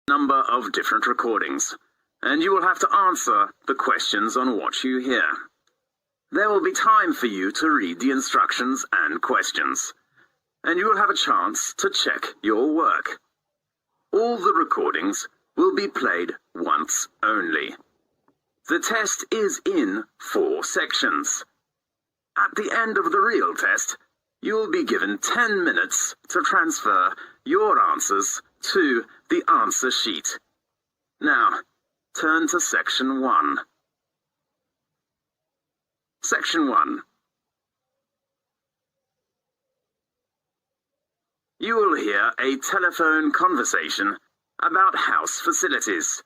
number of different recordings, and you will have to answer the questions on what you hear. There will be time for you to read the instructions and questions, and you will have a chance to check your work. All the recordings will be played once only. The test is in 4 sections. At the end of the real test, you will be given 10 minutes to transfer your answers to the answer sheet. Now, turn to Section 1. Section 1. You will hear a telephone conversation about house facilities.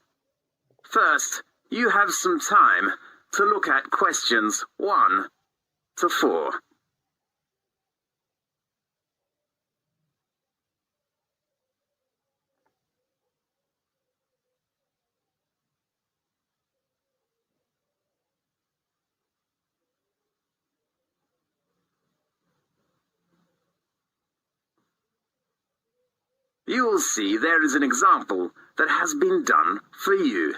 First, you have some time to look at questions 1 to 4. You will see there is an example that has been done for you.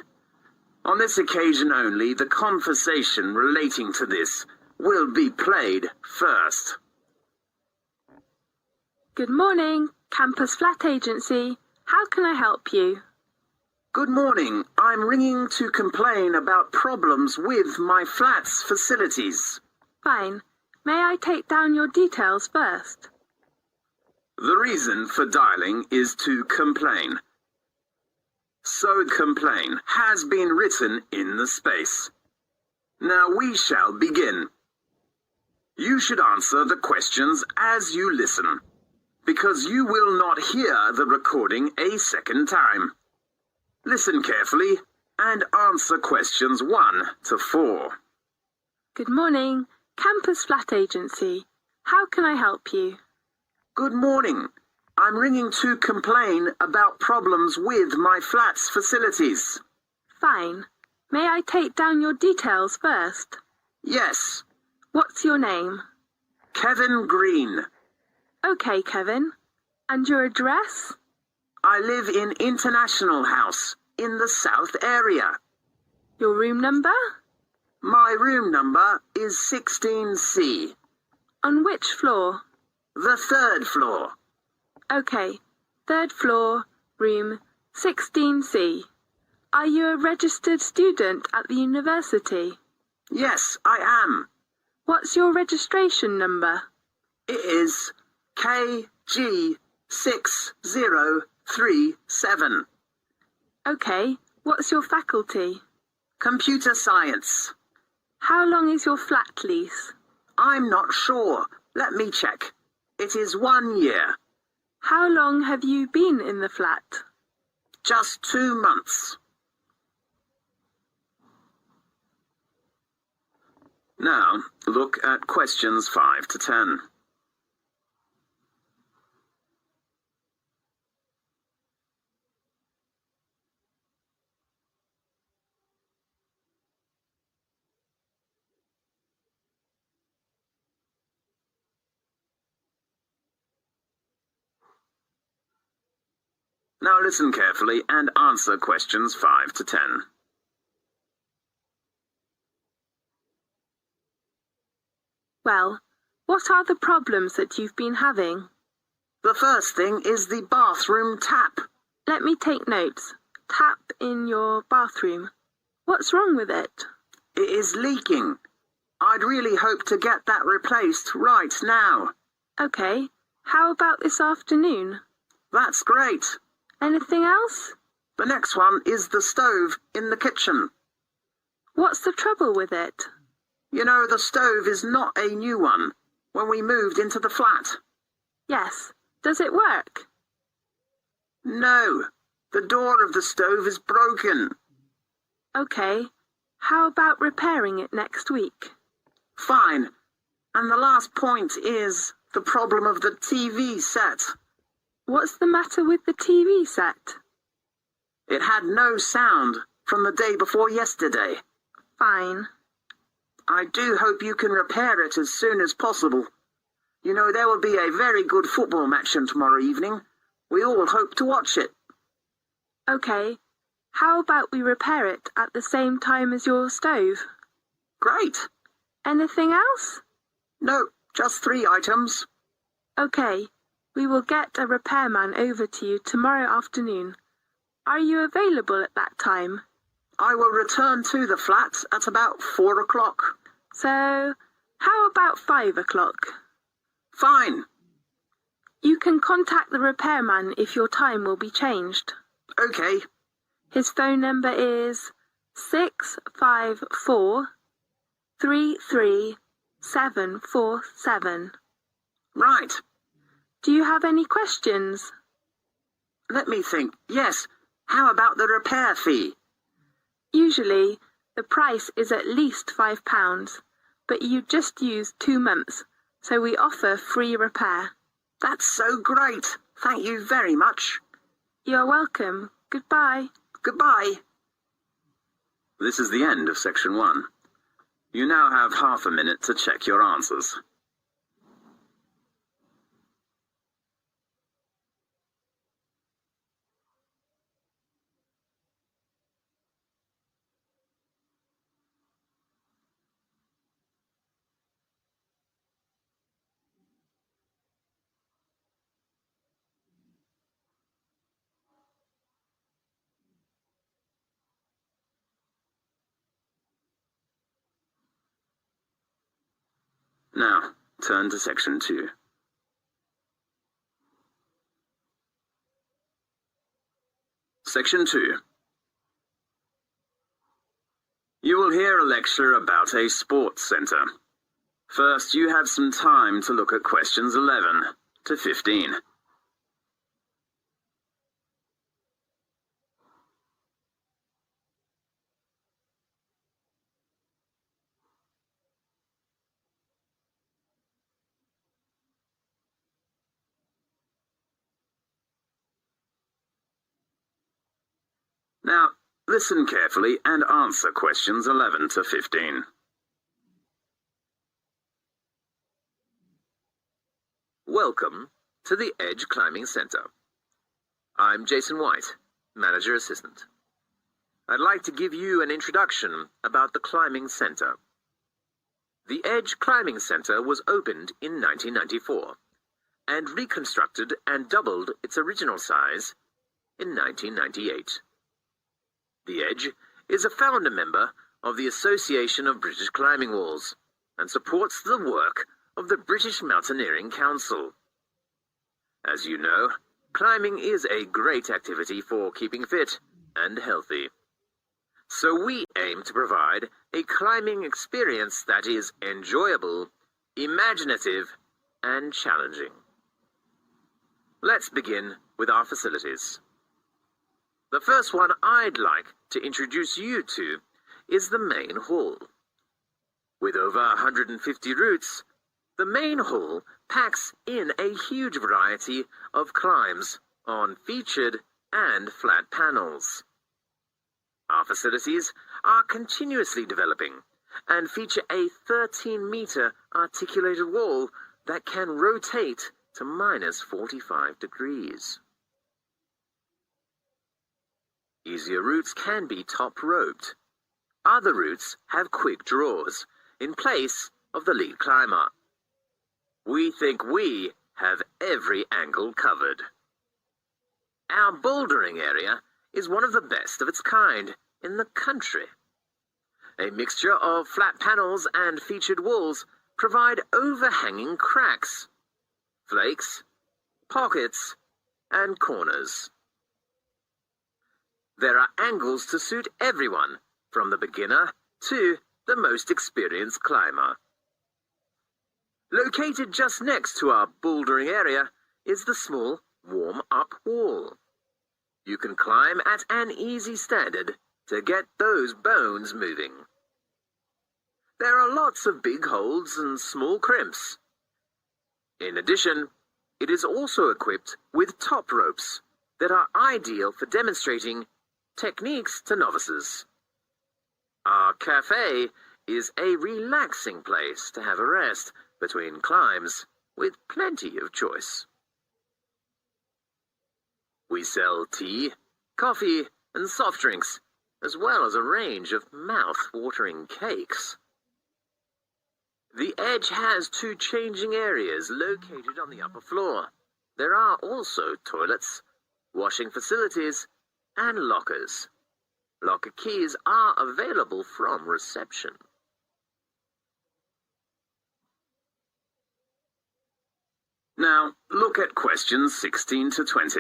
On this occasion only, the conversation relating to this will be played first. Good morning, Campus Flat Agency. How can I help you? Good morning. I'm ringing to complain about problems with my flat's facilities. Fine. May I take down your details first? The reason for dialing is to complain. So complain has been written in the space. Now we shall begin. You should answer the questions as you listen, because you will not hear the recording a second time. Listen carefully and answer questions 1 to 4. Good morning, Campus Flat Agency. How can I help you? Good morning. I'm ringing to complain about problems with my flat's facilities. Fine. May I take down your details first? Yes. What's your name? Kevin Green. Okay, Kevin. And your address? I live in International House in the South area. Your room number? My room number is 16C. On which floor? The 3rd floor. Okay, 3rd floor, room 16C. Are you a registered student at the university? Yes, I am. What's your registration number? It is KG6037. Okay, what's your faculty? Computer science. How long is your flat lease? I'm not sure. Let me check. It is 1 year. How long have you been in the flat? Just 2 months. Now, look at questions 5 to 10. Now listen carefully and answer questions 5 to 10. Well, what are the problems that you've been having? The first thing is the bathroom tap. Let me take notes. Tap in your bathroom. What's wrong with it? It is leaking. I'd really hope to get that replaced right now. Okay, how about this afternoon? That's great. Anything else? The next one is the stove in the kitchen. What's the trouble with it? You know, the stove is not a new one when we moved into the flat. Yes. Does it work? No. The door of the stove is broken. Okay. How about repairing it next week? Fine. And the last point is the problem of the TV set. What's the matter with the TV set? It had no sound from the day before yesterday. Fine. I do hope you can repair it as soon as possible. You know, there will be a very good football match on tomorrow evening. We all hope to watch it. Okay, how about we repair it at the same time as your stove? Great. Anything else? No, just 3 items. Okay, we will get a repairman over to you tomorrow afternoon. Are you available at that time? I will return to the flat at about 4 o'clock. So, how about 5 o'clock? Fine. You can contact the repairman if your time will be changed. Okay. His phone number is 654 33747. Right. Do you have any questions? Let me think. Yes. How about the repair fee? Usually, the price is at least £5, but you just used 2 months, so we offer free repair. That's so great. Thank you very much. You're welcome. Goodbye. Goodbye. This is the end of section 1. You now have half a minute to check your answers. Now, turn to section 2. Section 2. You will hear a lecture about a sports centre. First, you have some time to look at questions 11 to 15. Now, listen carefully and answer questions 11 to 15. Welcome to the Edge Climbing Center. I'm Jason White, Manager Assistant. I'd like to give you an introduction about the Climbing Center. The Edge Climbing Center was opened in 1994 and reconstructed and doubled its original size in 1998. The Edge is a founder member of the Association of British Climbing Walls and supports the work of the British Mountaineering Council. As you know, climbing is a great activity for keeping fit and healthy. So we aim to provide a climbing experience that is enjoyable, imaginative, and challenging. Let's begin with our facilities. The first one I'd like to introduce you to is the main hall. With over 150 routes, the main hall packs in a huge variety of climbs on featured and flat panels. Our facilities are continuously developing and feature a 13-meter articulated wall that can rotate to minus 45 degrees. Easier routes can be top-roped. Other routes have quick draws in place of the lead climber. We think we have every angle covered. Our bouldering area is one of the best of its kind in the country. A mixture of flat panels and featured walls provide overhanging cracks, flakes, pockets, and corners. There are angles to suit everyone, from the beginner to the most experienced climber. Located just next to our bouldering area is the small warm-up wall. You can climb at an easy standard to get those bones moving. There are lots of big holds and small crimps. In addition, it is also equipped with top ropes that are ideal for demonstrating techniques to novices. Our cafe is a relaxing place to have a rest between climbs with plenty of choice. We sell tea, coffee, and soft drinks, as well as a range of mouth-watering cakes. The Edge has 2 changing areas located on the upper floor. There are also toilets, washing facilities, and lockers. Locker keys are available from reception. Now, look at questions 16 to 20.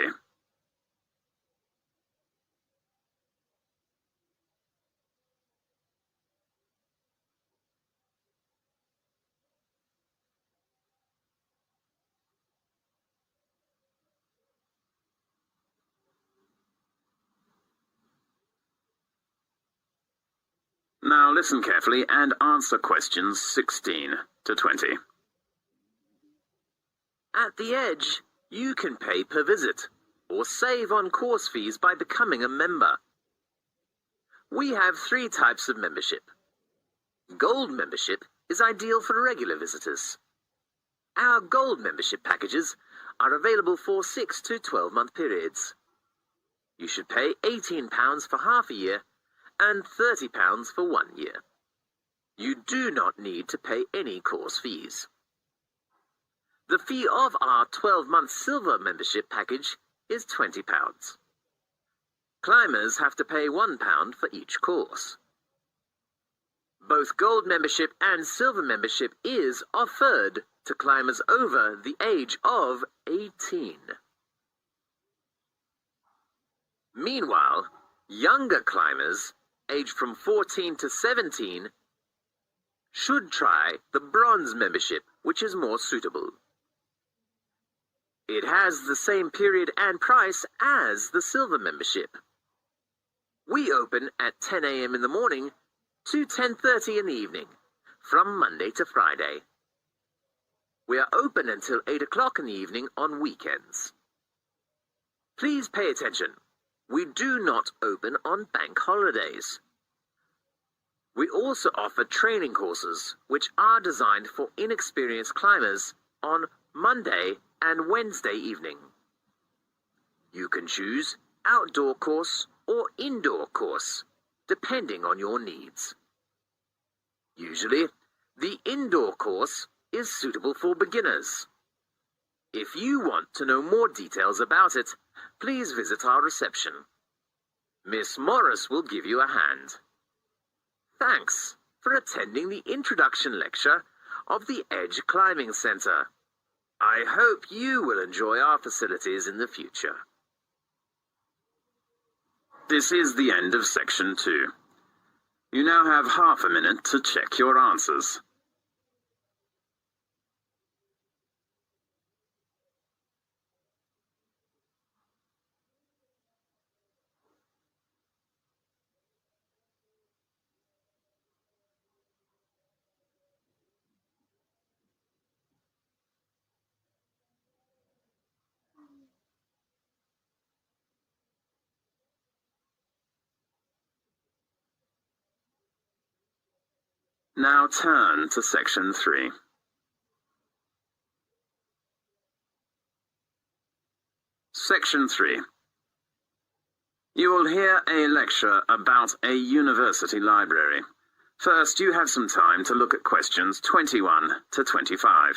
Now listen carefully and answer questions 16 to 20. At the Edge, you can pay per visit or save on course fees by becoming a member. We have 3 types of membership. Gold membership is ideal for regular visitors. Our Gold membership packages are available for 6 to 12-month periods. You should pay £18 for half a year and £30 for 1 year. You do not need to pay any course fees. The fee of our 12-month Silver membership package is £20. Climbers have to pay £1 for each course. Both Gold membership and Silver membership is offered to climbers over the age of 18. Meanwhile, younger climbers, aged from 14 to 17, should try the Bronze membership, which is more suitable. It has the same period and price as the Silver membership. We open at 10 a.m. in the morning to 10:30 in the evening, from Monday to Friday. We are open until 8 o'clock in the evening on weekends. Please pay attention. We do not open on bank holidays. We also offer training courses, which are designed for inexperienced climbers on Monday and Wednesday evening. You can choose outdoor course or indoor course, depending on your needs. Usually, the indoor course is suitable for beginners. If you want to know more details about it, please visit our reception. Miss Morris will give you a hand. Thanks for attending the introduction lecture of the Edge Climbing Center. I hope you will enjoy our facilities in the future. This is the end of section 2. You now have half a minute to check your answers. Now turn to section 3. Section 3. You will hear a lecture about a university library. First, you have some time to look at questions 21 to 25.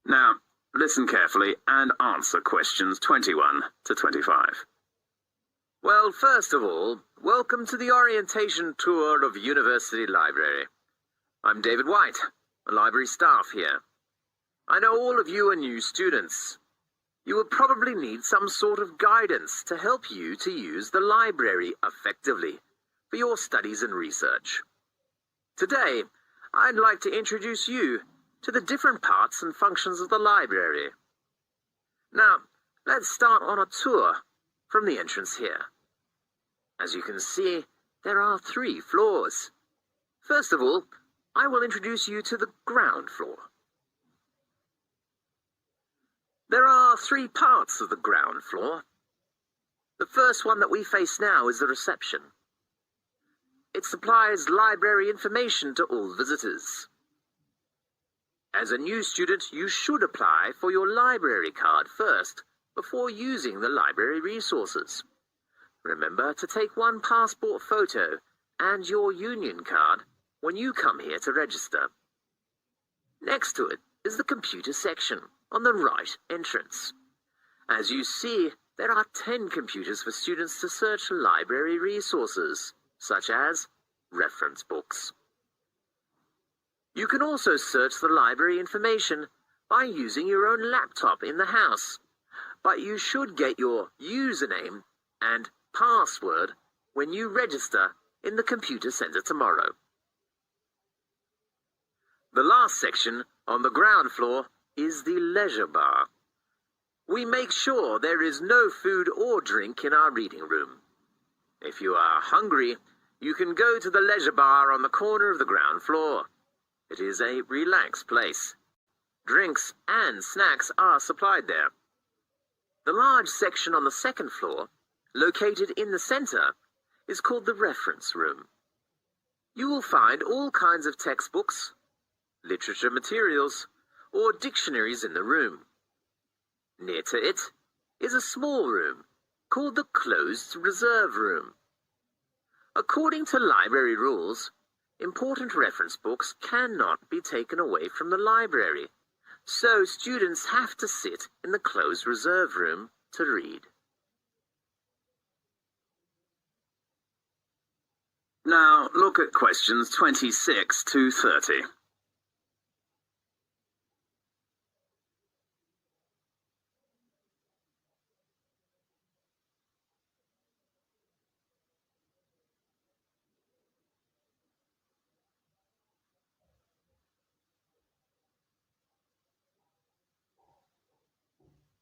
Now, listen carefully and answer questions 21 to 25. Well, first of all, welcome to the orientation tour of University Library. I'm David White, a library staff here. I know all of you are new students. You will probably need some sort of guidance to help you to use the library effectively for your studies and research. Today, I'd like to introduce you to the different parts and functions of the library. Now, let's start on a tour from the entrance here. As you can see, there are 3 floors. First of all, I will introduce you to the ground floor. There are 3 parts of the ground floor. The first one that we face now is the reception. It supplies library information to all visitors. As a new student, you should apply for your library card first, before using the library resources. Remember to take one passport photo and your union card when you come here to register. Next to it is the computer section on the right entrance. As you see, there are 10 computers for students to search library resources, such as reference books. You can also search the library information by using your own laptop in the house, but you should get your username and password when you register in the computer center tomorrow. The last section on the ground floor is the leisure bar. We make sure there is no food or drink in our reading room. If you are hungry, you can go to the leisure bar on the corner of the ground floor. It is a relaxed place. Drinks and snacks are supplied there. The large section on the second floor, located in the center, is called the reference room. You will find all kinds of textbooks, literature materials, or dictionaries in the room. Near to it is a small room called the closed reserve room. According to library rules, important reference books cannot be taken away from the library, so students have to sit in the closed reserve room to read. Now look at questions 26 to 30.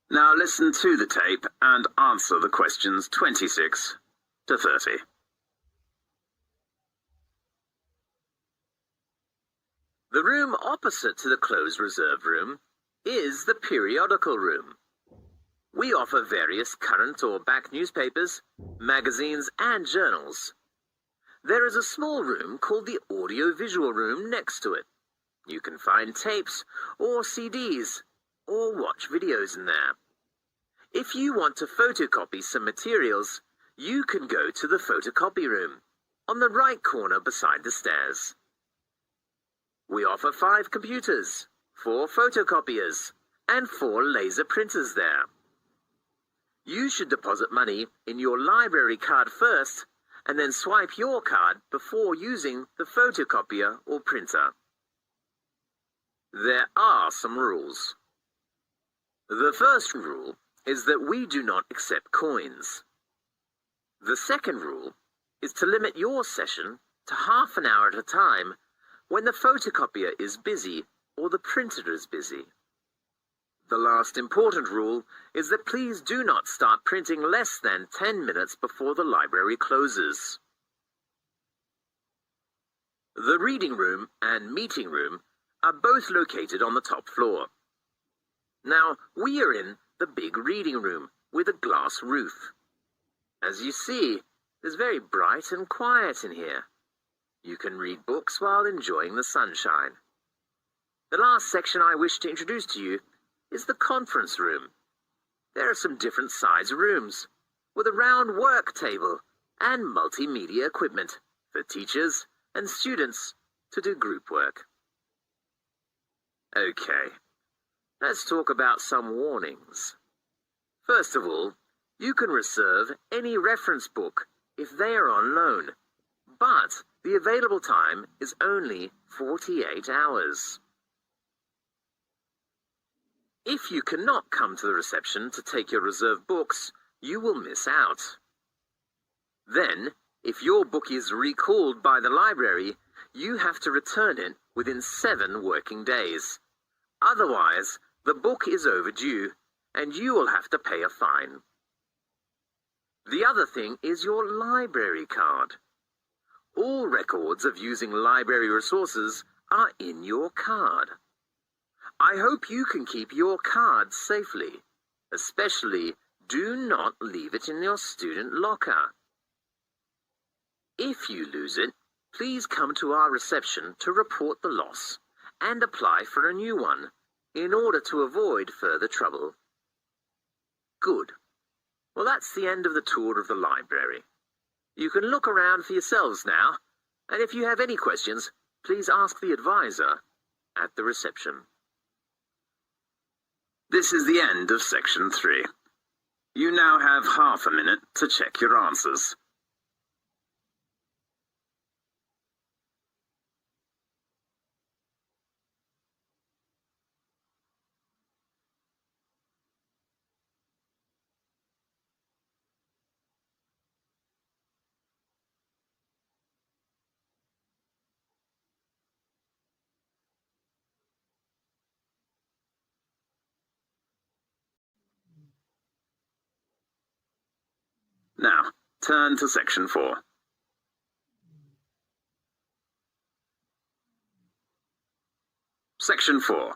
Now listen to the tape and answer the questions 26 to 30. The room opposite to the closed reserve room is the periodical room. We offer various current or back newspapers, magazines, and journals. There is a small room called the audio-visual room next to it. You can find tapes or CDs or watch videos in there. If you want to photocopy some materials, you can go to the photocopy room on the right corner beside the stairs. We offer 5 computers, 4 photocopiers, and 4 laser printers there. You should deposit money in your library card first, and then swipe your card before using the photocopier or printer. There are some rules. The first rule is that we do not accept coins. The second rule is to limit your session to half an hour at a time when the photocopier is busy or the printer is busy. The last important rule is that please do not start printing less than 10 minutes before the library closes. The reading room and meeting room are both located on the top floor. Now, we are in the big reading room with a glass roof. As you see, it's very bright and quiet in here. You can read books while enjoying the sunshine. The last section I wish to introduce to you is the conference room. There are some different size rooms with a round work table and multimedia equipment for teachers and students to do group work. Okay. Let's talk about some warnings. First of all, you can reserve any reference book if they are on loan, but the available time is only 48 hours. If you cannot come to the reception to take your reserved books, you will miss out. Then, if your book is recalled by the library, you have to return it within 7 working days. Otherwise, the book is overdue, and you will have to pay a fine. The other thing is your library card. All records of using library resources are in your card. I hope you can keep your card safely. Especially, do not leave it in your student locker. If you lose it, please come to our reception to report the loss and apply for a new one in order to avoid further trouble. Good. Well, that's the end of the tour of the library. You can look around for yourselves now, and if you have any questions, please ask the advisor at the reception. This is the end of Section 3. You now have half a minute to check your answers. Now, turn to Section 4. Section 4.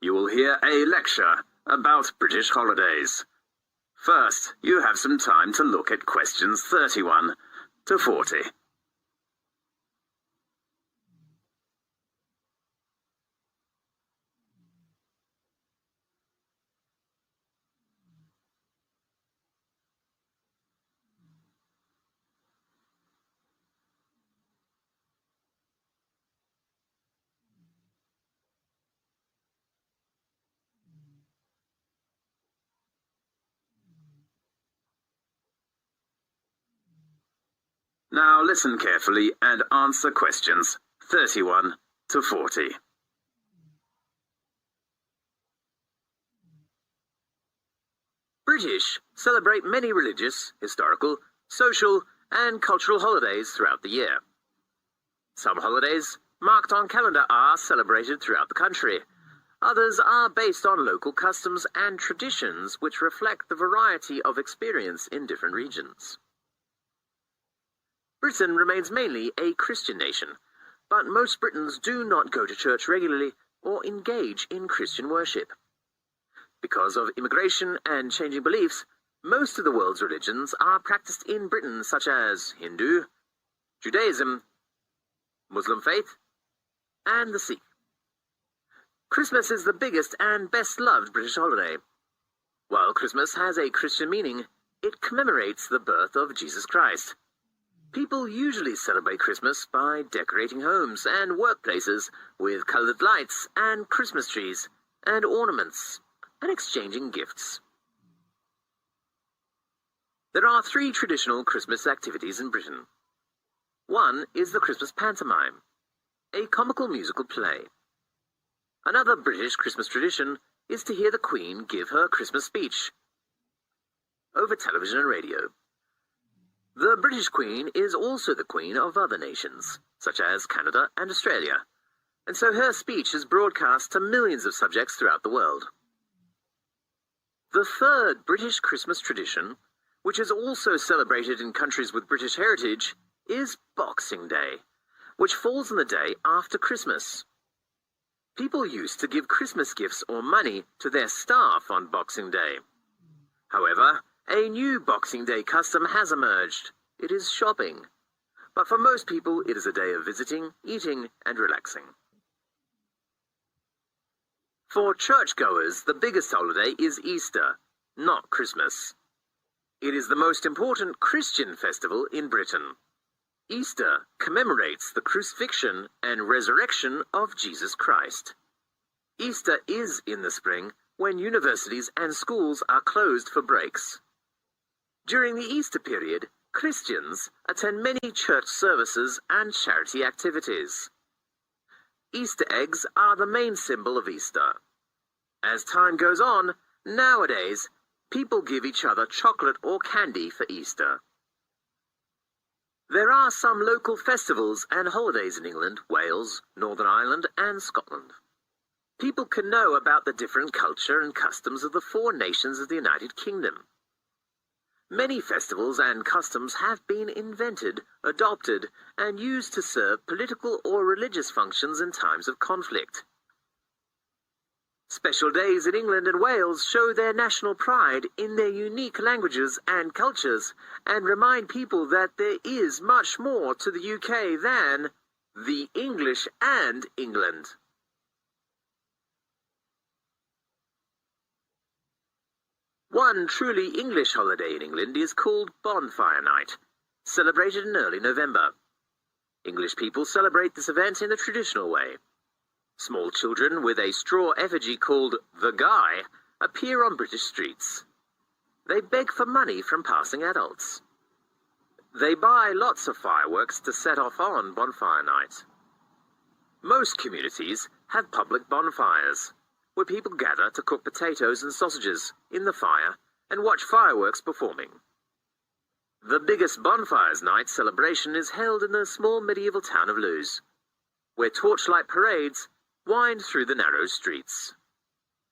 You will hear a lecture about British holidays. First, you have some time to look at questions 31 to 40. Now listen carefully and answer questions 31 to 40. British celebrate many religious, historical, social, and cultural holidays throughout the year. Some holidays marked on calendar are celebrated throughout the country. Others are based on local customs and traditions which reflect the variety of experience in different regions. Britain remains mainly a Christian nation, but most Britons do not go to church regularly or engage in Christian worship. Because of immigration and changing beliefs, most of the world's religions are practiced in Britain, such as Hindu, Judaism, Muslim faith, and the Sikh. Christmas is the biggest and best-loved British holiday. While Christmas has a Christian meaning, it commemorates the birth of Jesus Christ. People usually celebrate Christmas by decorating homes and workplaces with colored lights and Christmas trees and ornaments and exchanging gifts. There are 3 traditional Christmas activities in Britain. One is the Christmas pantomime, a comical musical play. Another British Christmas tradition is to hear the Queen give her Christmas speech over television and radio. The British Queen is also the Queen of other nations, such as Canada and Australia, and so her speech is broadcast to millions of subjects throughout the world. The third British Christmas tradition, which is also celebrated in countries with British heritage, is Boxing Day, which falls on the day after Christmas. People used to give Christmas gifts or money to their staff on Boxing Day. However, a new Boxing Day custom has emerged. It is shopping. But for most people, it is a day of visiting, eating, and relaxing. For churchgoers, the biggest holiday is Easter, not Christmas. It is the most important Christian festival in Britain. Easter commemorates the crucifixion and resurrection of Jesus Christ. Easter is in the spring, when universities and schools are closed for breaks. During the Easter period, Christians attend many church services and charity activities. Easter eggs are the main symbol of Easter. As time goes on, nowadays, people give each other chocolate or candy for Easter. There are some local festivals and holidays in England, Wales, Northern Ireland, and Scotland. People can know about the different culture and customs of the 4 nations of the United Kingdom. Many festivals and customs have been invented, adopted, and used to serve political or religious functions in times of conflict. Special days in England and Wales show their national pride in their unique languages and cultures and remind people that there is much more to the UK than the English and England. One truly English holiday in England is called Bonfire Night, celebrated in early November. English people celebrate this event in the traditional way. Small children with a straw effigy called the Guy appear on British streets. They beg for money from passing adults. They buy lots of fireworks to set off on Bonfire Night. Most communities have public bonfires, where people gather to cook potatoes and sausages in the fire and watch fireworks performing. The biggest Bonfires Night celebration is held in the small medieval town of Lewes, where torchlight parades wind through the narrow streets.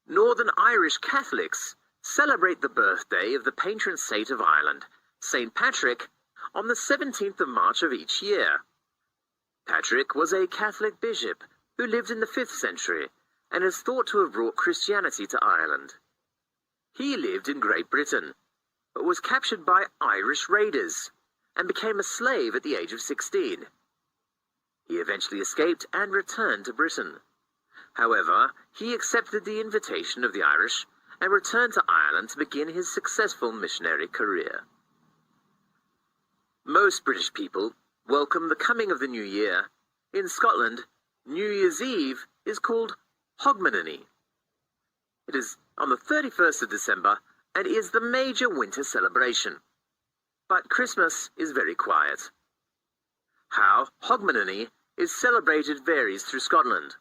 Northern Irish Catholics celebrate the birthday of the patron saint of Ireland, St. Patrick, on the 17th of March of each year. Patrick was a Catholic bishop who lived in the 5th century and is thought to have brought Christianity to Ireland. He lived in Great Britain, but was captured by Irish raiders and became a slave at the age of 16. He eventually escaped and returned to Britain. However, he accepted the invitation of the Irish and returned to Ireland to begin his successful missionary career. Most British people welcome the coming of the new year. In Scotland, New Year's Eve is called Hogmanay. It is on the 31st of December and is the major winter celebration. But Christmas is very quiet. How Hogmanay is celebrated varies through Scotland,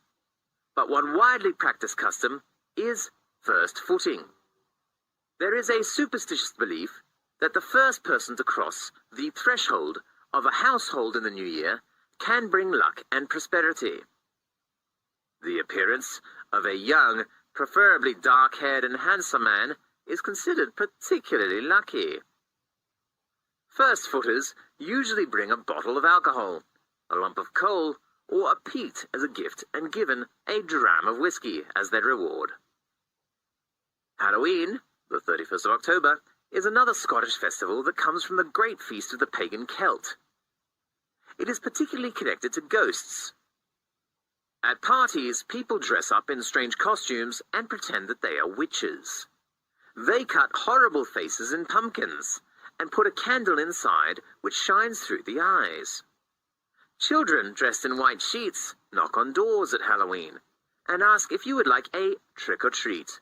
but one widely practiced custom is first footing. There is a superstitious belief that the first person to cross the threshold of a household in the new year can bring luck and prosperity. The appearance of a young, preferably dark-haired and handsome man is considered particularly lucky. First-footers usually bring a bottle of alcohol, a lump of coal, or a peat as a gift and given a dram of whiskey as their reward. Halloween, the 31st of October, is another Scottish festival that comes from the great feast of the pagan Celt. It is particularly connected to ghosts. At parties, people dress up in strange costumes and pretend that they are witches. They cut horrible faces in pumpkins and put a candle inside which shines through the eyes. Children dressed in white sheets knock on doors at Halloween and ask if you would like a trick-or-treat.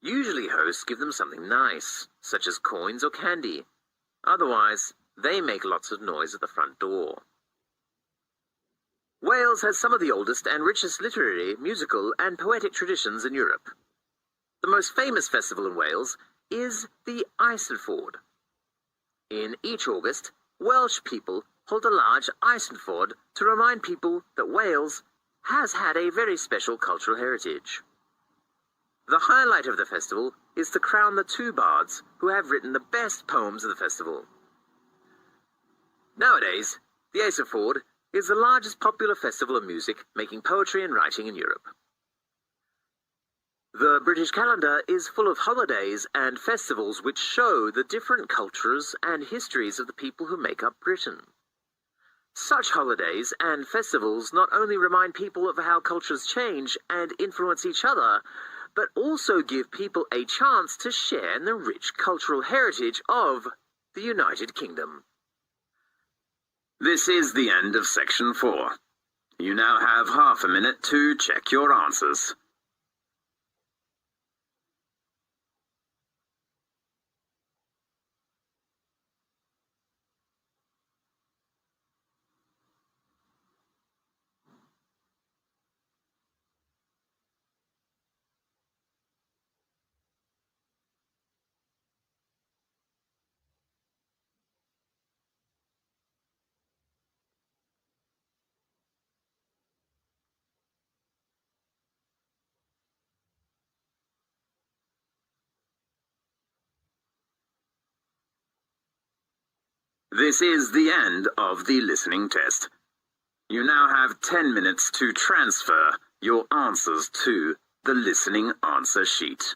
Usually hosts give them something nice, such as coins or candy. Otherwise, they make lots of noise at the front door. Wales has some of the oldest and richest literary, musical, and poetic traditions in Europe. The most famous festival in Wales is the Eisteddfod. In each August, Welsh people hold a large Eisteddfod to remind people that Wales has had a very special cultural heritage. The highlight of the festival is to crown the two bards who have written the best poems of the festival. Nowadays, the Eisteddfod is the largest popular festival of music, making poetry and writing in Europe. The British calendar is full of holidays and festivals which show the different cultures and histories of the people who make up Britain. Such holidays and festivals not only remind people of how cultures change and influence each other, but also give people a chance to share in the rich cultural heritage of the United Kingdom. This is the end of Section 4. You now have half a minute to check your answers. This is the end of the listening test. You now have 10 minutes to transfer your answers to the listening answer sheet.